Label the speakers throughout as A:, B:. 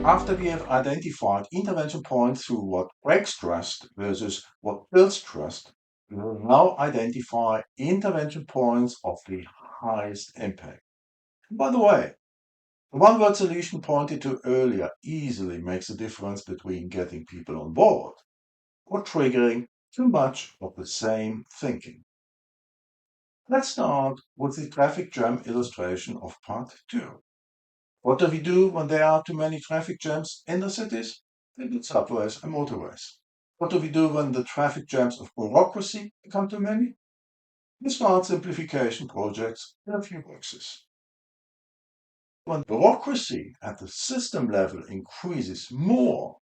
A: After we have identified intervention points through what breaks trust versus what builds trust, we will now identify intervention points of the highest impact. By the way, the one word solution pointed to earlier easily makes a difference between getting people on board or triggering too much of the same thinking. Let's start with the traffic jam illustration of part 2. What do we do when there are too many traffic jams in the cities? We build subways and motorways. What do we do when the traffic jams of bureaucracy become too many? We start simplification projects in a few boxes. When bureaucracy at the system level increases more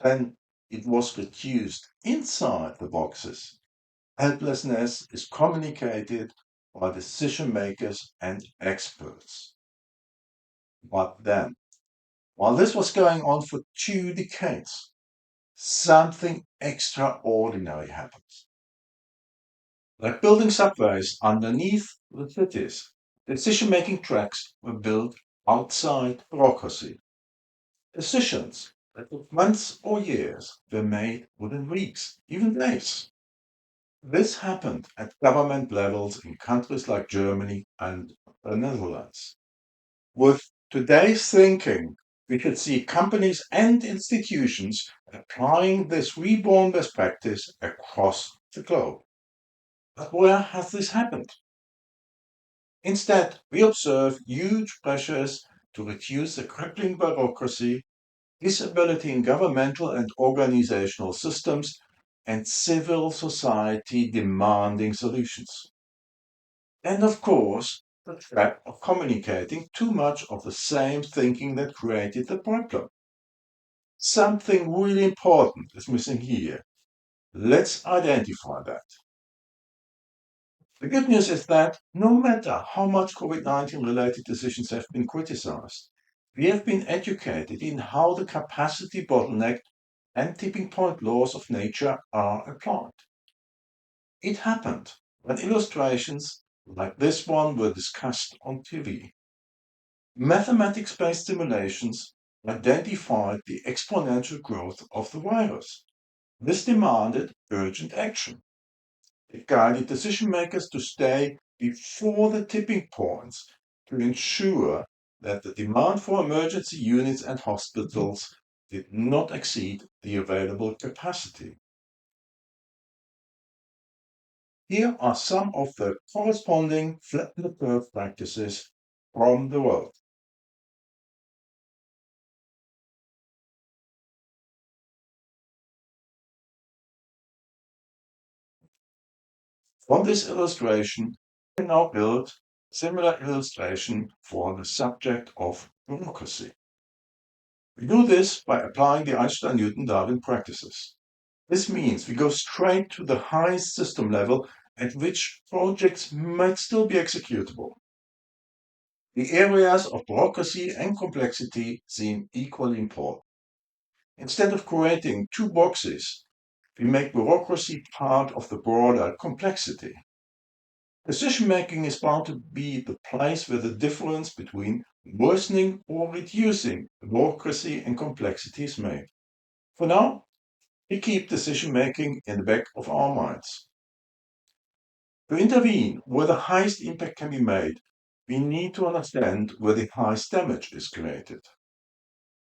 A: than it was reduced inside the boxes, helplessness is communicated by decision makers and experts. But then, while this was going on for 2 decades, something extraordinary happened. Like building subways underneath the cities, decision-making tracks were built outside bureaucracy. Decisions that took months or years were made within weeks, even days. This happened at government levels in countries like Germany and the Netherlands. With today's thinking, we should see companies and institutions applying this reborn best practice across the globe. But where has this happened? Instead, we observe huge pressures to reduce the crippling bureaucracy, disability in governmental and organizational systems, and civil society demanding solutions. And of course, the threat of communicating too much of the same thinking that created the problem. Something really important is missing here. Let's identify that. The good news is that no matter how much COVID-19 related decisions have been criticized, we have been educated in how the capacity bottleneck and tipping point laws of nature are applied. It happened when illustrations like this one were discussed on TV. Mathematics-based simulations identified the exponential growth of the virus. This demanded urgent action. It guided decision makers to stay before the tipping points to ensure that the demand for emergency units and hospitals did not exceed the available capacity. Here are some of the corresponding flatten the curve practices from the world. From this illustration, we can now build a similar illustration for the subject of bureaucracy. We do this by applying the Einstein-Newton-Darwin practices. This means we go straight to the highest system level at which projects might still be executable. The areas of bureaucracy and complexity seem equally important. Instead of creating two boxes, we make bureaucracy part of the broader complexity. Decision making is bound to be the place where the difference between worsening or reducing bureaucracy and complexity is made. For now, we keep decision making in the back of our minds. To intervene where the highest impact can be made, we need to understand where the highest damage is created.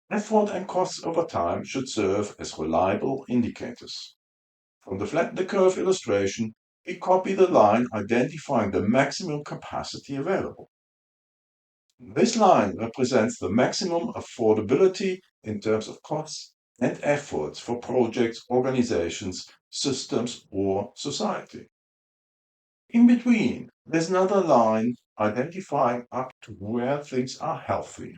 A: Effort and costs over time should serve as reliable indicators. From the flatten the curve illustration, we copy the line identifying the maximum capacity available. This line represents the maximum affordability in terms of costs and efforts for projects, organizations, systems, or society. In between, there's another line identifying up to where things are healthy.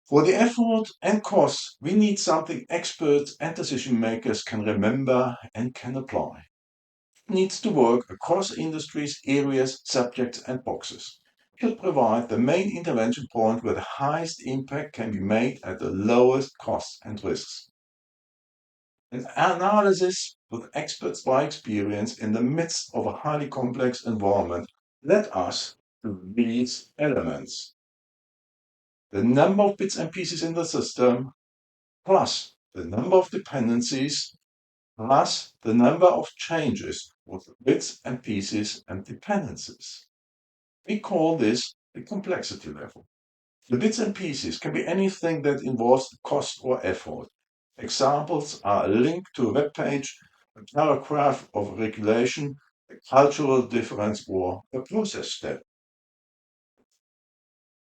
A: For the effort and costs, we need something experts and decision makers can remember and can apply. It needs to work across industries, areas, subjects, and boxes. It should provide the main intervention point where the highest impact can be made at the lowest costs and risks. An analysis with experts by experience in the midst of a highly complex environment led us to these elements. the number of bits and pieces in the system, plus the number of dependencies, plus the number of changes with the bits and pieces and dependencies. We call this the complexity level. The bits and pieces can be anything that involves cost or effort. Examples are a link to a web page, a paragraph of regulation, a cultural difference, or a process step.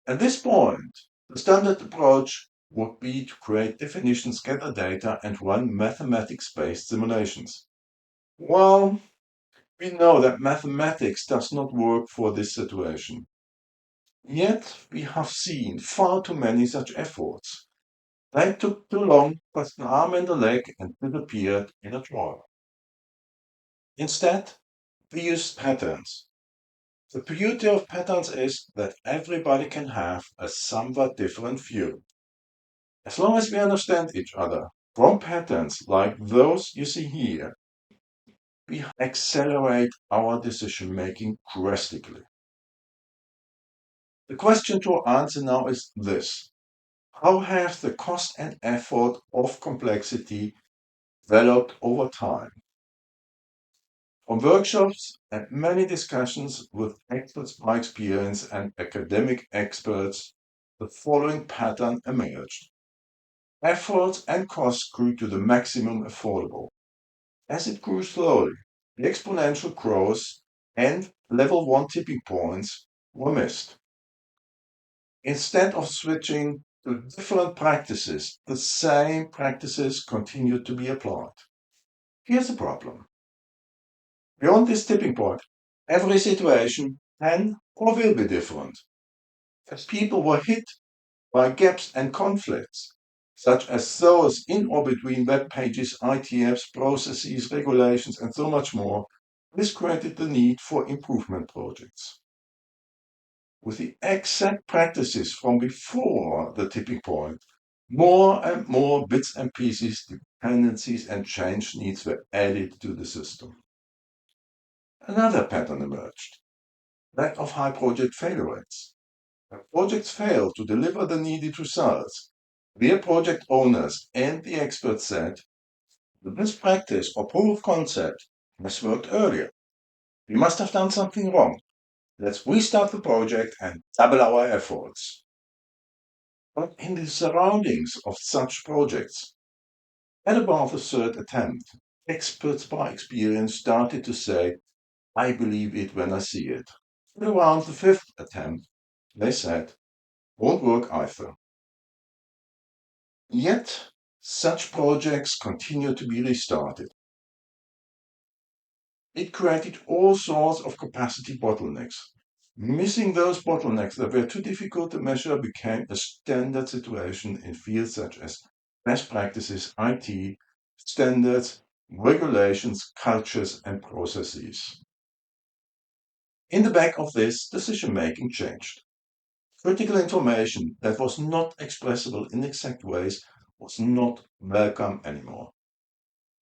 A: At this point, the standard approach would be to create definitions, gather data, and run mathematics-based simulations. Well, we know that mathematics does not work for this situation. Yet, we have seen far too many such efforts. They took too long, pressed an arm and a leg, and disappeared in a drawer. Instead, we used patterns. The beauty of patterns is that everybody can have a somewhat different view. As long as we understand each other from patterns like those you see here, we accelerate our decision making drastically. The question to answer now is this: how have the cost and effort of complexity developed over time? From workshops and many discussions with experts by experience and academic experts, the following pattern emerged. Efforts and costs grew to the maximum affordable. As it grew slowly, the exponential growth and level 1 tipping points were missed. Instead of switching to different practices, the same practices continued to be applied. Here's the problem. Beyond this tipping point, every situation can or will be different. As people were hit by gaps and conflicts, such as those in or between web pages, ITFs, processes, regulations, and so much more, this created the need for improvement projects. With the exact practices from before the tipping point, more and more bits and pieces, dependencies, and change needs were added to the system. Another pattern emerged, that of high project failure rates. When projects fail to deliver the needed results, their project owners and the experts said, the best practice or proof of concept has worked earlier. We must have done something wrong. Let's restart the project and double our efforts. But in the surroundings of such projects, at about the third attempt, experts by experience started to say, I believe it when I see it. At around the fifth attempt, they said, won't work either. Yet, such projects continue to be restarted. It created all sorts of capacity bottlenecks. Missing those bottlenecks that were too difficult to measure became a standard situation in fields such as best practices, IT, standards, regulations, cultures, and processes. In the back of this, decision making changed. Critical information that was not expressible in exact ways was not welcome anymore.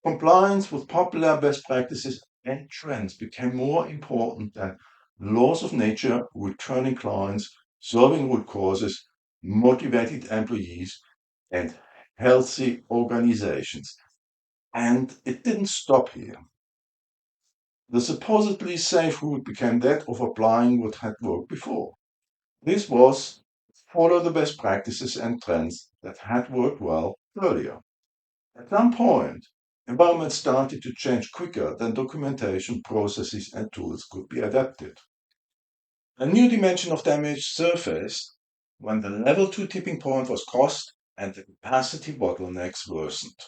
A: Compliance with popular best practices and trends became more important than laws of nature, returning clients, solving root causes, motivated employees, and healthy organizations. And it didn't stop here. The supposedly safe route became that of applying what had worked before. This was follow the best practices and trends that had worked well earlier. At some point, environments started to change quicker than documentation, processes, and tools could be adapted. A new dimension of damage surfaced when the level 2 tipping point was crossed and the capacity bottlenecks worsened.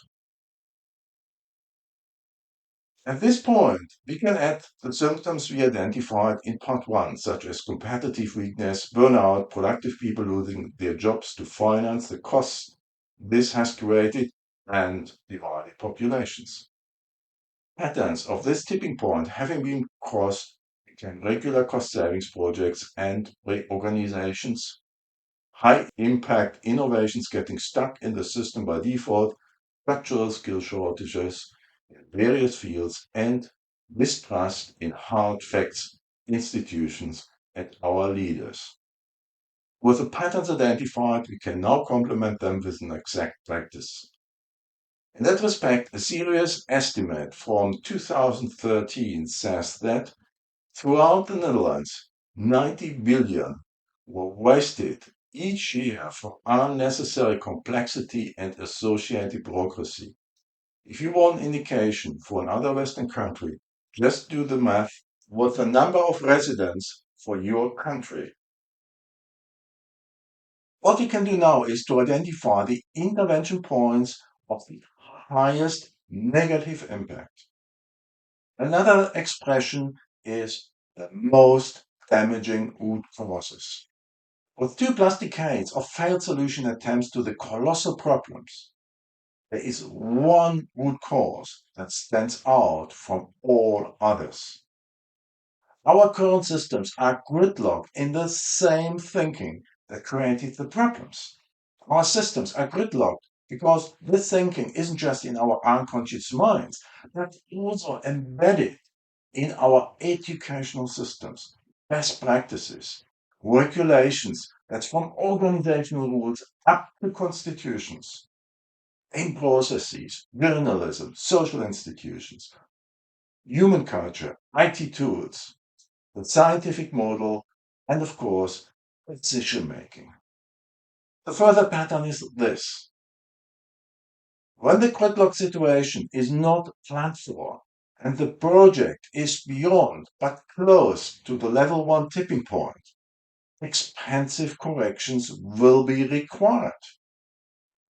A: At this point, we can add the symptoms we identified in part 1, such as competitive weakness, burnout, productive people losing their jobs to finance the costs this has created, and divided populations. Patterns of this tipping point having been crossed became regular cost savings projects and reorganizations, high impact innovations getting stuck in the system by default, structural skill shortages in various fields, and mistrust in hard facts, institutions, and our leaders. With the patterns identified, we can now complement them with an exact practice. In that respect, a serious estimate from 2013 says that throughout the Netherlands, 90 billion were wasted each year for unnecessary complexity and associated bureaucracy. If you want indication for another Western country, just do the math with the number of residents for your country. What we can do now is to identify the intervention points of the highest negative impact. Another expression is the most damaging root causes. With 2+ decades of failed solution attempts to the colossal problems, there is one root cause that stands out from all others. Our current systems are gridlocked in the same thinking that created the problems. Our systems are gridlocked because this thinking isn't just in our unconscious minds, but also embedded in our educational systems, best practices, regulations, that's from organizational rules up to constitutions, in processes, journalism, social institutions, human culture, IT tools, the scientific model, and of course, decision making. The further pattern is this. When the gridlock situation is not planned for, and the project is beyond but close to the level 1 tipping point, expensive corrections will be required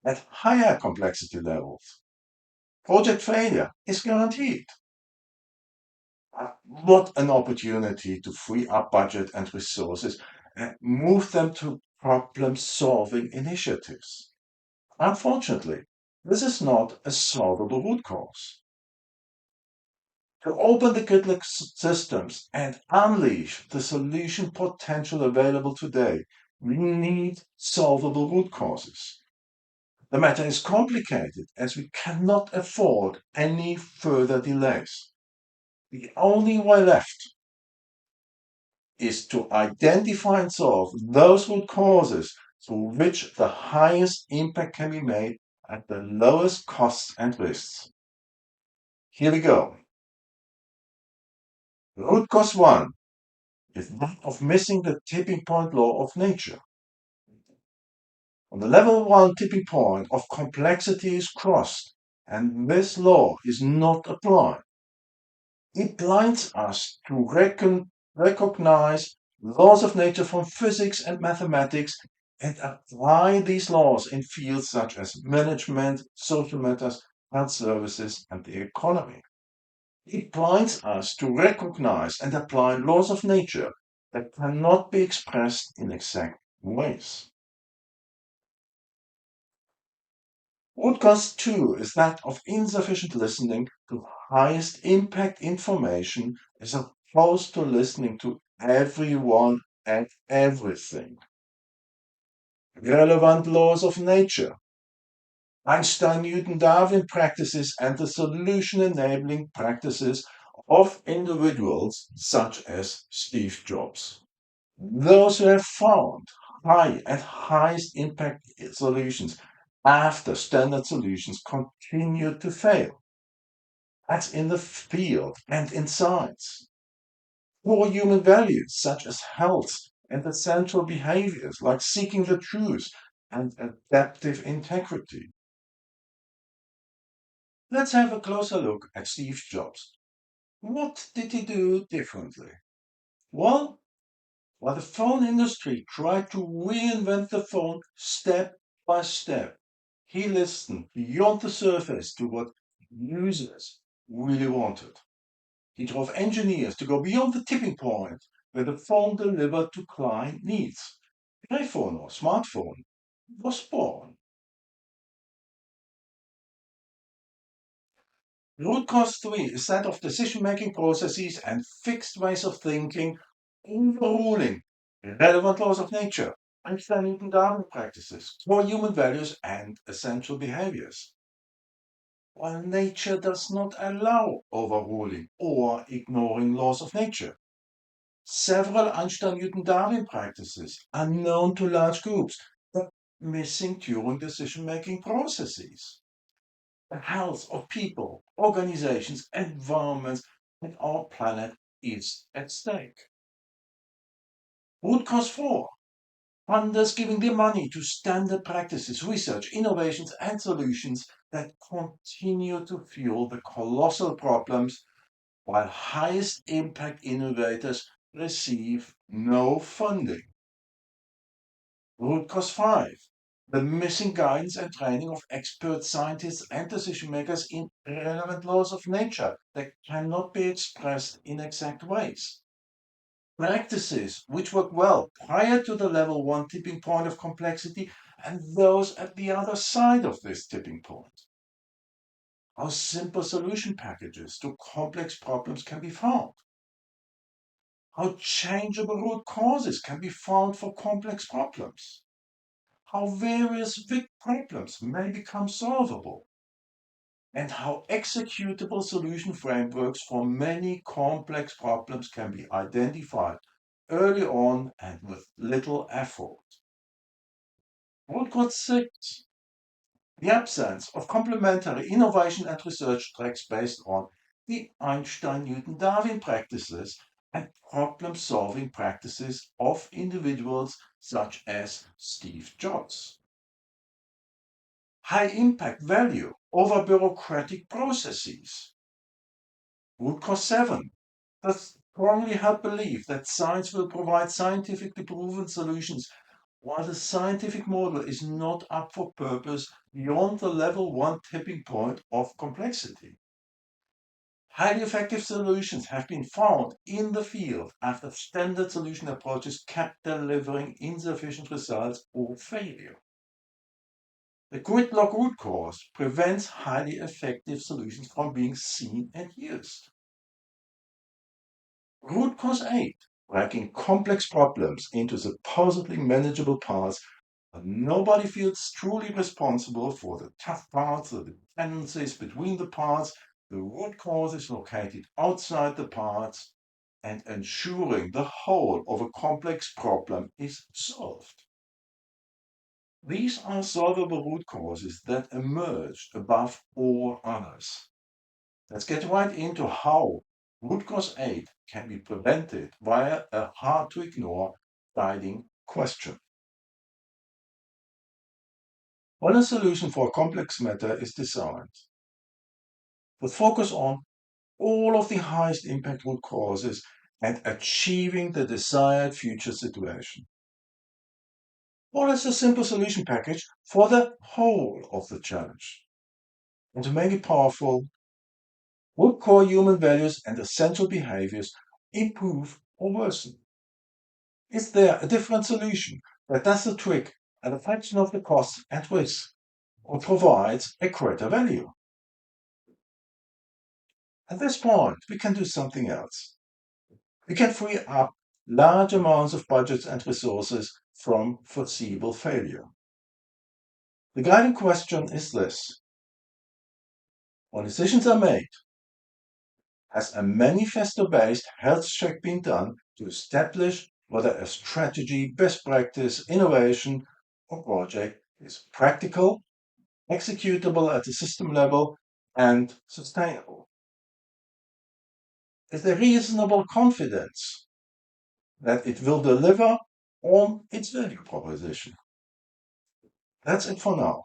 A: at higher complexity levels. Project failure is guaranteed. What an opportunity to free up budget and resources and move them to problem-solving initiatives. Unfortunately, this is not a solvable root cause. To open the gridlock systems and unleash the solution potential available today, we need solvable root causes. The matter is complicated as we cannot afford any further delays. The only way left is to identify and solve those root causes through which the highest impact can be made at the lowest costs and risks. Here we go. Root cause 1 is that of missing the tipping point law of nature. On the level 1 tipping point of complexity is crossed, and this law is not applied. It blinds us to recognize laws of nature from physics and mathematics and apply these laws in fields such as management, social matters, health services, and the economy. It blinds us to recognize and apply laws of nature that cannot be expressed in exact ways. Root cause 2 is that of insufficient listening to highest impact information as opposed to listening to everyone and everything. Relevant laws of nature, Einstein, Newton, Darwin practices, and the solution enabling practices of individuals such as Steve Jobs. Those who have found high and highest impact solutions after standard solutions continue to fail. That's in the field and in science. Core human values such as health and essential behaviors like seeking the truth and adaptive integrity. Let's have a closer look at Steve Jobs. What did he do differently? Well, while the phone industry tried to reinvent the phone step by step, he listened beyond the surface to what users really wanted. He drove engineers to go beyond the tipping point where the phone delivered to client needs. The iPhone or smartphone was born. Root cause 3 is that of decision-making processes and fixed ways of thinking overruling relevant laws of nature, Einstein Newton Darwin practices, core human values, and essential behaviors. While nature does not allow overruling or ignoring laws of nature, Several Einstein-Newton-Darwin practices are known to large groups but missing during decision-making processes. The health of people, organizations, environments, and our planet is at stake. Root cause 4. Funders giving their money to standard practices, research, innovations, and solutions that continue to fuel the colossal problems while highest impact innovators receive no funding. Root cause 5. The missing guidance and training of expert scientists and decision makers in relevant laws of nature that cannot be expressed in exact ways. Practices which work well prior to the level 1 tipping point of complexity and those at the other side of this tipping point. How simple solution packages to complex problems can be found. How changeable root causes can be found for complex problems. How various big problems may become solvable. And how executable solution frameworks for many complex problems can be identified early on and with little effort. Root cause 6. The absence of complementary innovation and research tracks based on the Einstein-Newton-Darwin practices and problem-solving practices of individuals such as Steve Jobs. High impact value over bureaucratic processes. Root cause 7. The strongly held belief that science will provide scientifically proven solutions while the scientific model is not up for purpose beyond the level 1 tipping point of complexity. Highly effective solutions have been found in the field after standard solution approaches kept delivering insufficient results or failure. The gridlock root cause prevents highly effective solutions from being seen and used. Root cause 8. Breaking complex problems into supposedly manageable parts, but nobody feels truly responsible for the tough parts, the dependencies between the parts. The root cause is located outside the parts and ensuring the whole of a complex problem is solved. These are solvable root causes that emerge above all others. Let's get right into how root cause 8 can be prevented via a hard to ignore guiding question. When a solution for a complex matter is designed, with focus on all of the highest impact root causes and achieving the desired future situation. Or as a simple solution package for the whole of the challenge. And to make it powerful, would core human values and essential behaviors improve or worsen? Is there a different solution that does the trick at a fraction of the cost and risk or provides a greater value? At this point, we can do something else. We can free up large amounts of budgets and resources from foreseeable failure. The guiding question is this. When decisions are made, has a manifesto-based health check been done to establish whether a strategy, best practice, innovation, or project is practical, executable at the system level, and sustainable? Is there reasonable confidence that it will deliver on its value proposition? That's it for now.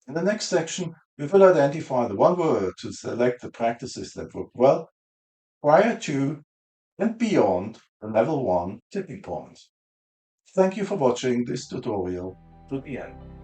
A: In the next section, we will identify the one word to select the practices that work well prior to and beyond the level 1 tipping point. Thank you for watching this tutorial to the end.